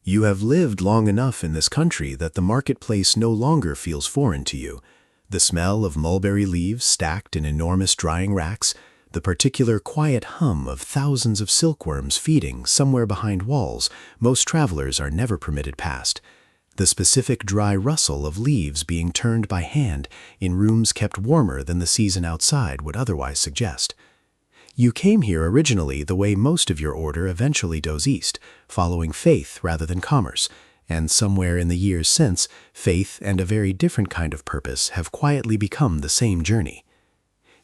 You have lived long enough in this country that the marketplace no longer feels foreign to you. The smell of mulberry leaves stacked in enormous drying racks, the particular quiet hum of thousands of silkworms feeding somewhere behind walls most travelers are never permitted past, the specific dry rustle of leaves being turned by hand in rooms kept warmer than the season outside would otherwise suggest. You came here originally the way most of your order eventually goes east, following faith rather than commerce, and somewhere in the years since, faith and a very different kind of purpose have quietly become the same journey.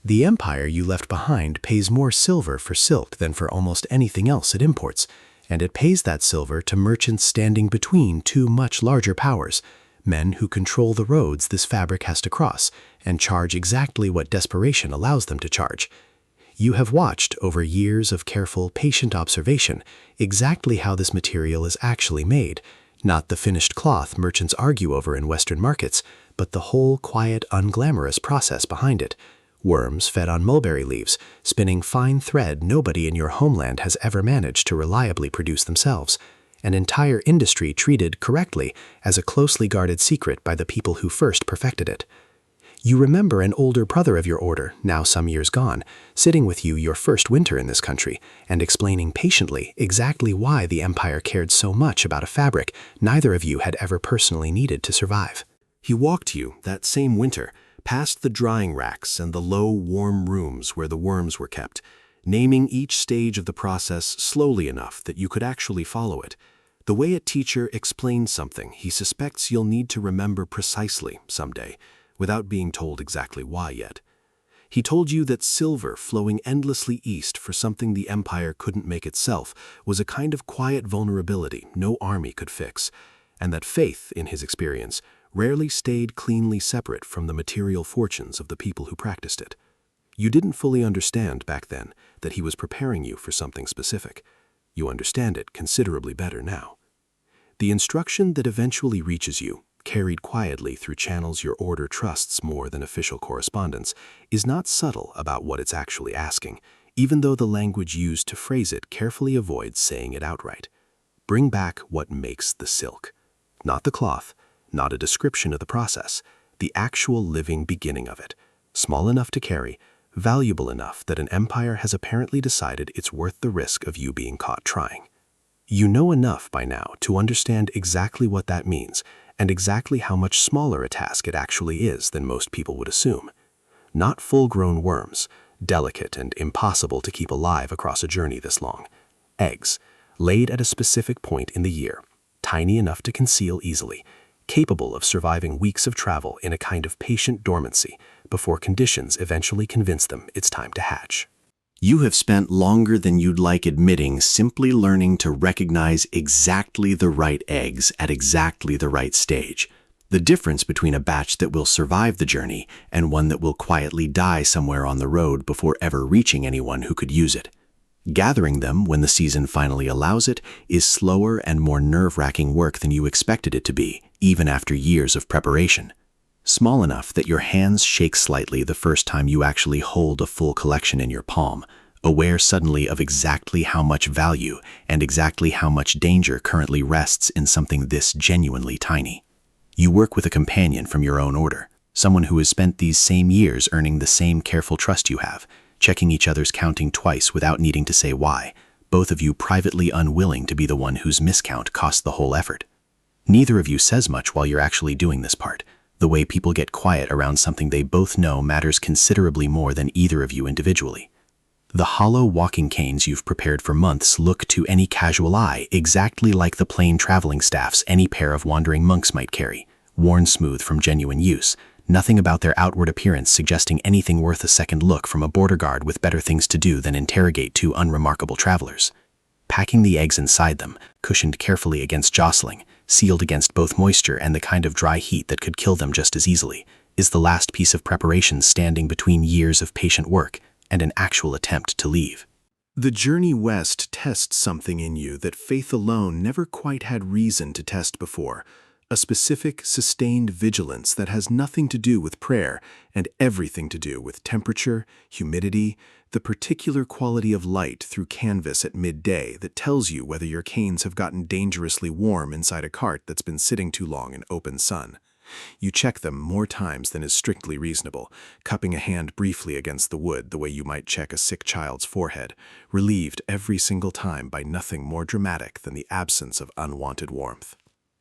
The empire you left behind pays more silver for silk than for almost anything else it imports, and it pays that silver to merchants standing between two much larger powers, men who control the roads this fabric has to cross and charge exactly what desperation allows them to charge. You have watched, over years of careful, patient observation, exactly how this material is actually made, not the finished cloth merchants argue over in Western markets, but the whole quiet, unglamorous process behind it. Worms fed on mulberry leaves, spinning fine thread nobody in your homeland has ever managed to reliably produce themselves. An entire industry treated correctly as a closely guarded secret by the people who first perfected it. You remember an older brother of your order, now some years gone, sitting with you your first winter in this country and explaining patiently exactly why the empire cared so much about a fabric neither of you had ever personally needed to survive. He walked you, that same winter, past the drying racks and the low, warm rooms where the worms were kept, naming each stage of the process slowly enough that you could actually follow it. The way a teacher explains something he suspects you'll need to remember precisely someday, without being told exactly why yet. He told you that silver flowing endlessly east for something the empire couldn't make itself was a kind of quiet vulnerability no army could fix, and that faith, in his experience, rarely stayed cleanly separate from the material fortunes of the people who practiced it. You didn't fully understand back then that he was preparing you for something specific. You understand it considerably better now. The instruction that eventually reaches you, carried quietly through channels your order trusts more than official correspondence, is not subtle about what it's actually asking, even though the language used to phrase it carefully avoids saying it outright. Bring back what makes the silk. Not the cloth, not a description of the process, the actual living beginning of it, small enough to carry, valuable enough that an empire has apparently decided it's worth the risk of you being caught trying. You know enough by now to understand exactly what that means, and exactly how much smaller a task it actually is than most people would assume. Not full-grown worms, delicate and impossible to keep alive across a journey this long. Eggs, laid at a specific point in the year, tiny enough to conceal easily, capable of surviving weeks of travel in a kind of patient dormancy before conditions eventually convince them it's time to hatch. You have spent longer than you'd like admitting simply learning to recognize exactly the right eggs at exactly the right stage. The difference between a batch that will survive the journey and one that will quietly die somewhere on the road before ever reaching anyone who could use it. Gathering them when the season finally allows it is slower and more nerve-wracking work than you expected it to be, even after years of preparation. Small enough that your hands shake slightly the first time you actually hold a full collection in your palm, aware suddenly of exactly how much value and exactly how much danger currently rests in something this genuinely tiny. You work with a companion from your own order, someone who has spent these same years earning the same careful trust you have, checking each other's counting twice without needing to say why, both of you privately unwilling to be the one whose miscount cost the whole effort. Neither of you says much while you're actually doing this part. The way people get quiet around something they both know matters considerably more than either of you individually. The hollow walking canes you've prepared for months look to any casual eye exactly like the plain traveling staffs any pair of wandering monks might carry, worn smooth from genuine use, nothing about their outward appearance suggesting anything worth a second look from a border guard with better things to do than interrogate two unremarkable travelers. Packing the eggs inside them, cushioned carefully against jostling, sealed against both moisture and the kind of dry heat that could kill them just as easily, is the last piece of preparation standing between years of patient work and an actual attempt to leave. The journey west tests something in you that faith alone never quite had reason to test before, a specific, sustained vigilance that has nothing to do with prayer and everything to do with temperature, humidity, the particular quality of light through canvas at midday that tells you whether your canes have gotten dangerously warm inside a cart that's been sitting too long in open sun. You check them more times than is strictly reasonable, cupping a hand briefly against the wood the way you might check a sick child's forehead, relieved every single time by nothing more dramatic than the absence of unwanted warmth.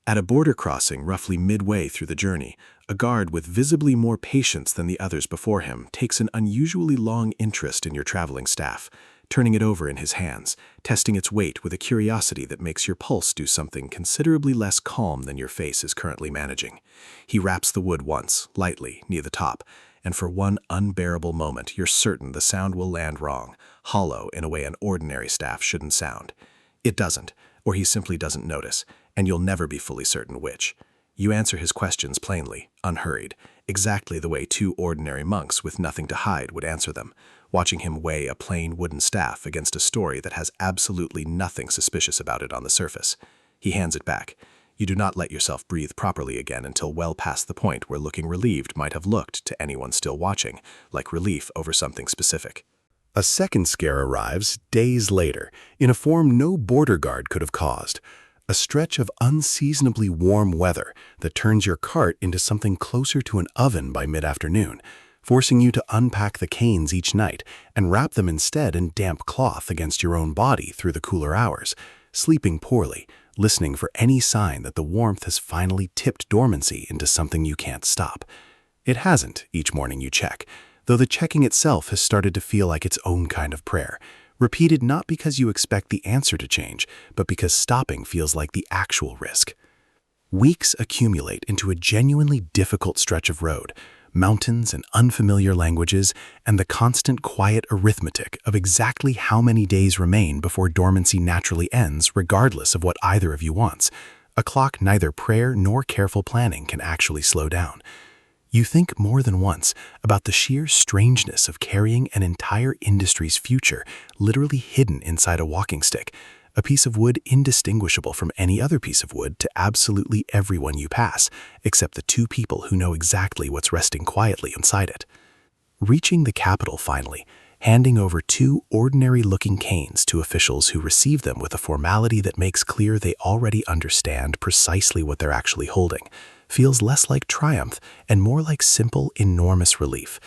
At a border crossing roughly midway through the journey, a guard with visibly more patience than the others before him takes an unusually long interest in your traveling staff, turning it over in his hands, testing its weight with a curiosity that makes your pulse do something considerably less calm than your face is currently managing. He raps the wood once, lightly, near the top, and for one unbearable moment you're certain the sound will land wrong, hollow in a way an ordinary staff shouldn't sound. It doesn't, or he simply doesn't notice, and you'll never be fully certain which. You answer his questions plainly, unhurried, exactly the way two ordinary monks with nothing to hide would answer them, watching him weigh a plain wooden staff against a story that has absolutely nothing suspicious about it on the surface. He hands it back. You do not let yourself breathe properly again until well past the point where looking relieved might have looked to anyone still watching, like relief over something specific. A second scare arrives days later, in a form no border guard could have caused. A stretch of unseasonably warm weather that turns your cart into something closer to an oven by mid-afternoon, forcing you to unpack the canes each night and wrap them instead in damp cloth against your own body through the cooler hours, sleeping poorly, listening for any sign that the warmth has finally tipped dormancy into something you can't stop. It hasn't each morning you check, though the checking itself has started to feel like its own kind of prayer, repeated not because you expect the answer to change, but because stopping feels like the actual risk. Weeks accumulate into a genuinely difficult stretch of road, mountains and unfamiliar languages, and the constant quiet arithmetic of exactly how many days remain before dormancy naturally ends, regardless of what either of you wants. A clock neither prayer nor careful planning can actually slow down. You think more than once about the sheer strangeness of carrying an entire industry's future literally hidden inside a walking stick, a piece of wood indistinguishable from any other piece of wood to absolutely everyone you pass, except the two people who know exactly what's resting quietly inside it. Reaching the capital finally, handing over two ordinary-looking canes to officials who receive them with a formality that makes clear they already understand precisely what they're actually holding, feels less like triumph and more like simple, enormous relief.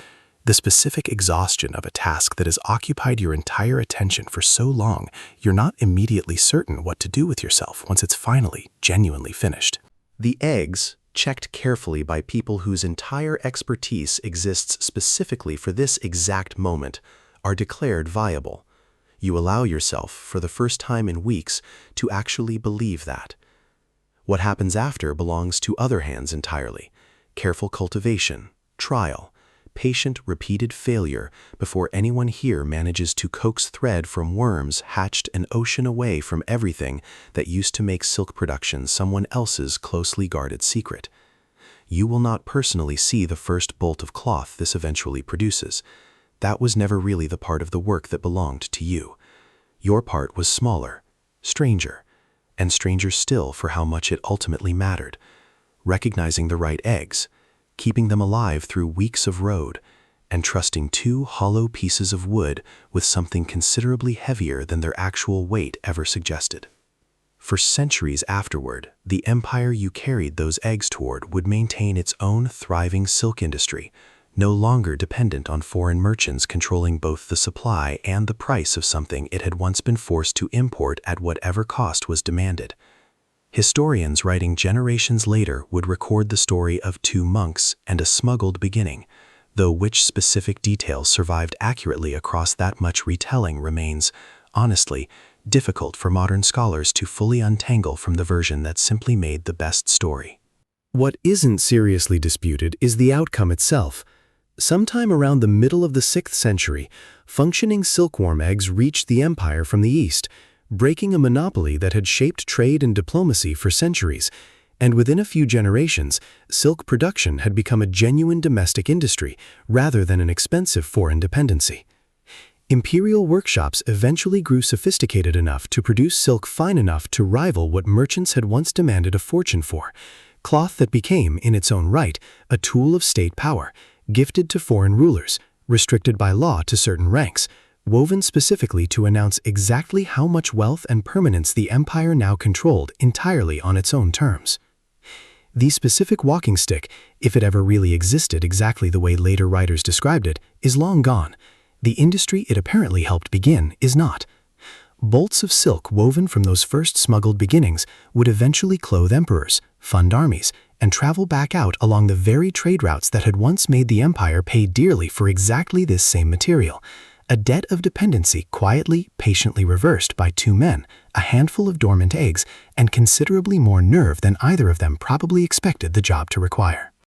The specific exhaustion of a task that has occupied your entire attention for so long, you're not immediately certain what to do with yourself once it's finally, genuinely finished. The eggs, checked carefully by people whose entire expertise exists specifically for this exact moment, are declared viable. You allow yourself, for the first time in weeks, to actually believe that. What happens after belongs to other hands entirely. Careful cultivation, trial, patient repeated failure before anyone here manages to coax thread from worms hatched an ocean away from everything that used to make silk production someone else's closely guarded secret. You will not personally see the first bolt of cloth this eventually produces. That was never really the part of the work that belonged to you. Your part was smaller, stranger, and stranger still for how much it ultimately mattered. Recognizing the right eggs, keeping them alive through weeks of road, and trusting two hollow pieces of wood with something considerably heavier than their actual weight ever suggested. For centuries afterward, the empire you carried those eggs toward would maintain its own thriving silk industry, no longer dependent on foreign merchants controlling both the supply and the price of something it had once been forced to import at whatever cost was demanded. Historians writing generations later would record the story of two monks and a smuggled beginning, though which specific details survived accurately across that much retelling remains, honestly, difficult for modern scholars to fully untangle from the version that simply made the best story. What isn't seriously disputed is the outcome itself. Sometime around the middle of the 6th century, functioning silkworm eggs reached the empire from the east, breaking a monopoly that had shaped trade and diplomacy for centuries, and within a few generations, silk production had become a genuine domestic industry rather than an expensive foreign dependency. Imperial workshops eventually grew sophisticated enough to produce silk fine enough to rival what merchants had once demanded a fortune for, cloth that became, in its own right, a tool of state power, gifted to foreign rulers, restricted by law to certain ranks, woven specifically to announce exactly how much wealth and permanence the empire now controlled entirely on its own terms. The specific walking stick, if it ever really existed exactly the way later writers described it, is long gone. The industry it apparently helped begin is not. Bolts of silk woven from those first smuggled beginnings would eventually clothe emperors, fund armies, and travel back out along the very trade routes that had once made the empire pay dearly for exactly this same material. A debt of dependency quietly, patiently reversed by two men, a handful of dormant eggs, and considerably more nerve than either of them probably expected the job to require.